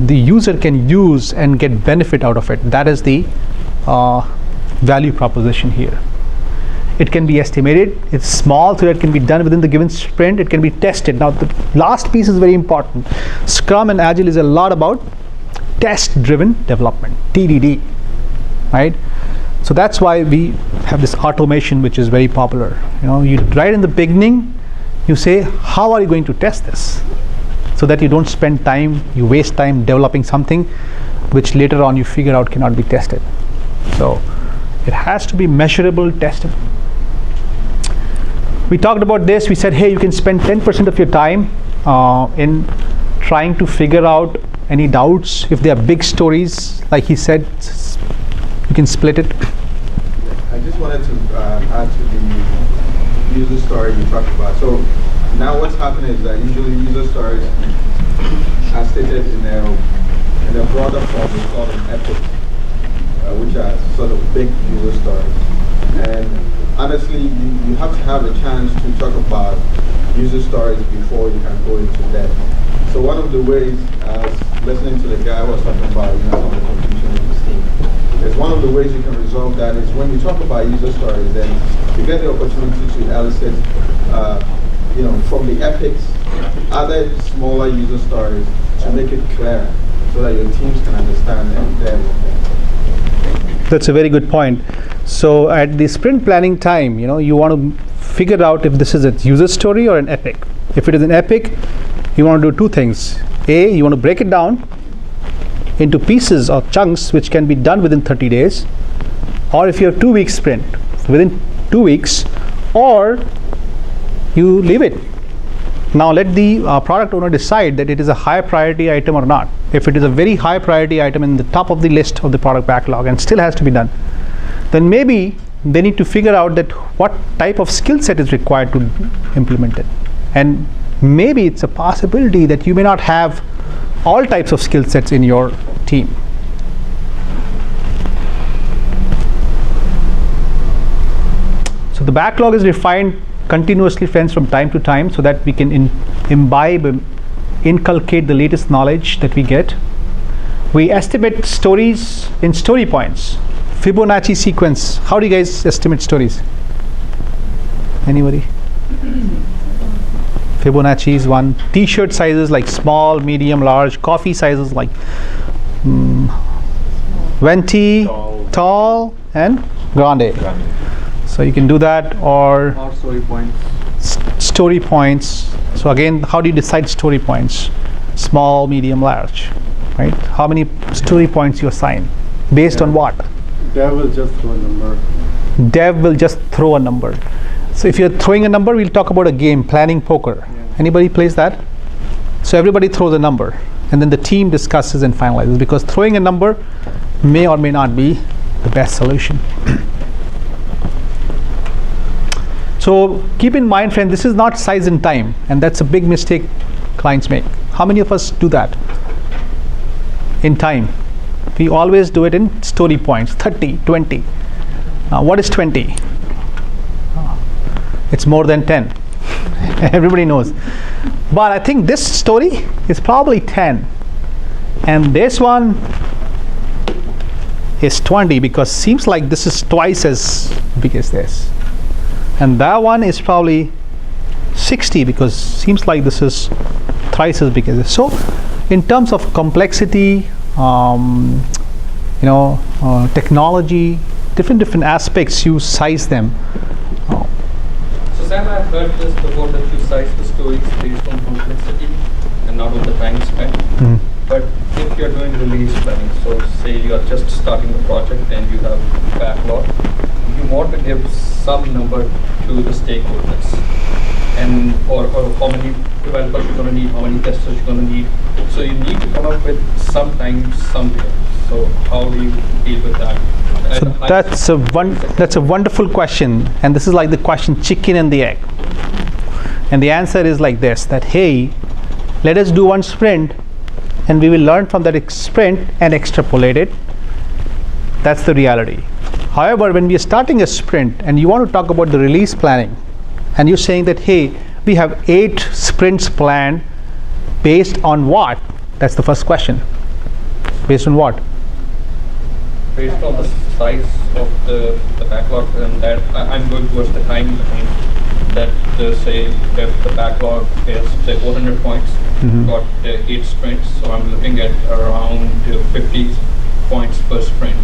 the user can use and get benefit out of it. That is the value proposition here. It can be estimated, it's small, so that it can be done within the given sprint. It can be tested. Now the last piece is very important. Scrum and Agile is a lot about test driven development, TDD, right? So that's why we have this automation, which is very popular. You right in the beginning, you say, how are you going to test this? So that you don't spend time, you waste time developing something which later on you figure out cannot be tested. So it has to be measurable, testable. We talked about this. We said, hey, you can spend 10% of your time in trying to figure out any doubts. If they are big stories, like he said, you can split it. I just wanted to add to the user story you talked about. So now what's happening is that usually user stories are stated in a broader form. We call them epics, which are sort of big user stories. And honestly, you have to have a chance to talk about user stories before you can go into depth. So one of the ways, listening to the guy who was talking about some of the confusion in his team, is one of the ways you can resolve that is when you talk about user stories, then you get the opportunity to elicit from the epics, other smaller user stories to make it clear so that your teams can understand them. That's a very good point. So at the sprint planning time, you want to figure out if this is a user story or an epic. If it is an epic, you want to do two things. A, you want to break it down into pieces or chunks which can be done within 30 days. Or if you have 2 weeks sprint, within 2 weeks, or you leave it. Now let the product owner decide that it is a high priority item or not. If it is a very high priority item in the top of the list of the product backlog and still has to be done, then maybe they need to figure out that what type of skill set is required to implement it. And maybe it's a possibility that you may not have all types of skill sets in your team. So the backlog is refined continuously, friends, from time to time, so that we can inculcate the latest knowledge that we get. We estimate stories in story points. Fibonacci sequence. How do you guys estimate stories? Anybody? Fibonacci is one. T-shirt sizes like small, medium, large. Coffee sizes like venti, tall, and grande. So you can do that, or story points. Story points. So again, how do you decide story points? Small, medium, large, right? How many story points you assign? Based on what? Dev will just throw a number. Dev will just throw a number. So if you're throwing a number, we'll talk about a game, planning poker. Yeah. Anybody plays that? So everybody throws a number, and then the team discusses and finalizes, because throwing a number may or may not be the best solution. So keep in mind, friend, this is not size and time, and that's a big mistake clients make. How many of us do that? In time. We always do it in story points, 30, 20. What is 20? It's more than 10. Everybody knows. But I think this story is probably 10. And this one is 20, because seems like this is twice as big as this. And that one is probably 60, because seems like this is thrice as big as this. So in terms of complexity, technology, different aspects, you size them. So Sam, I've heard this before, that you size the stories based on complexity and not on the time spent. But if you're doing release planning, so say you are just starting the project and you have backlog, you want to give some number to the stakeholders, and or how many developers you're going to need, how many testers you're going to need. So you need to come up with some time somewhere. So how do you deal with that? So that's a wonderful question, and this is like the question chicken and the egg. And the answer is like this: that hey, let us do one sprint, and we will learn from that sprint and extrapolate it. That's the reality. However, when we are starting a sprint and you want to talk about the release planning, and you're saying that hey, we have 8 sprints planned, based on what? That's the first question. Based on what? Based on the size of the backlog, and that I'm going towards the time line, that say if the backlog is say 400 points, got 8 sprints, so I'm looking at around 50 points per sprint.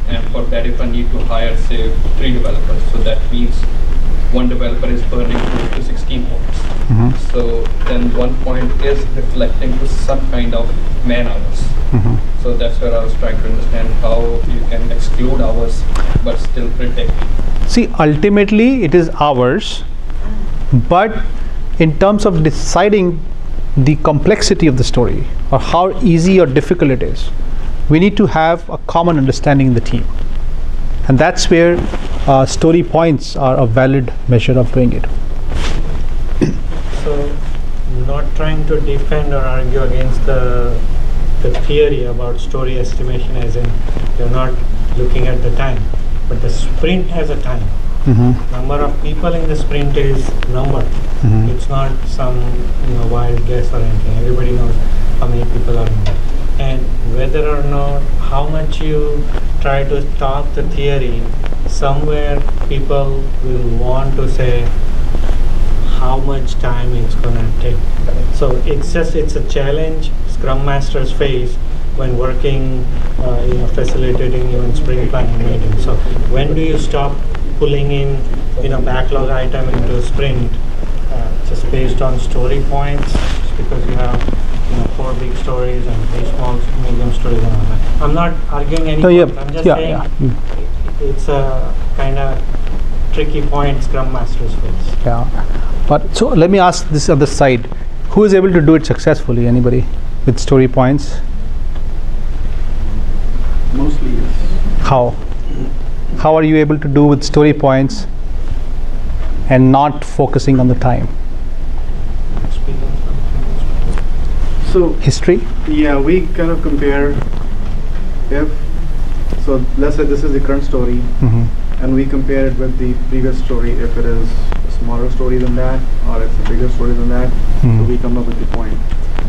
And for that, if I need to hire say 3 developers, so that means one developer is burning close to 16 points. So then 1 point is reflecting to some kind of man hours. So that's where I was trying to understand how you can exclude hours but still predict. See, ultimately it is hours, but in terms of deciding the complexity of the story or how easy or difficult it is, we need to have a common understanding in the team. And that's where story points are a valid measure of doing it. So, not trying to defend or argue against the theory about story estimation, as in you're not looking at the time, but the sprint has a time. Number of people in the sprint is number. It's not some wild guess or anything. Everybody knows how many people are in there. And whether or not how much you try to talk the theory, somewhere people will want to say how much time it's gonna take. So it's a challenge Scrum Masters face when working, facilitating even sprint planning meetings. So when do you stop pulling in, backlog item into sprint just based on story points, just because you have 4 big stories and 3 small, medium stories and all that. I'm not arguing any point. I'm just saying it's a kind of tricky point Scrum Masters face. Yeah, but so let me ask this other side: who is able to do it successfully? Anybody with story points? Mostly yes. How? How are you able to do with story points and not focusing on the time? So History? yeah, we kind of compare so let's say this is the current story, and we compare it with the previous story. If it is a smaller story than that, or it's a bigger story than that, so we come up with the point,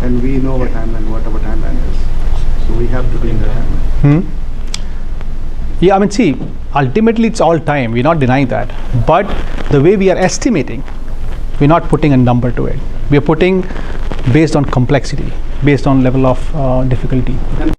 and we know what our timeline is. So we have to be in that timeline. Yeah, I mean, see, ultimately it's all time. We're not denying that, but the way we are estimating, we're not putting a number to it. We are putting based on complexity, based on level of difficulty. And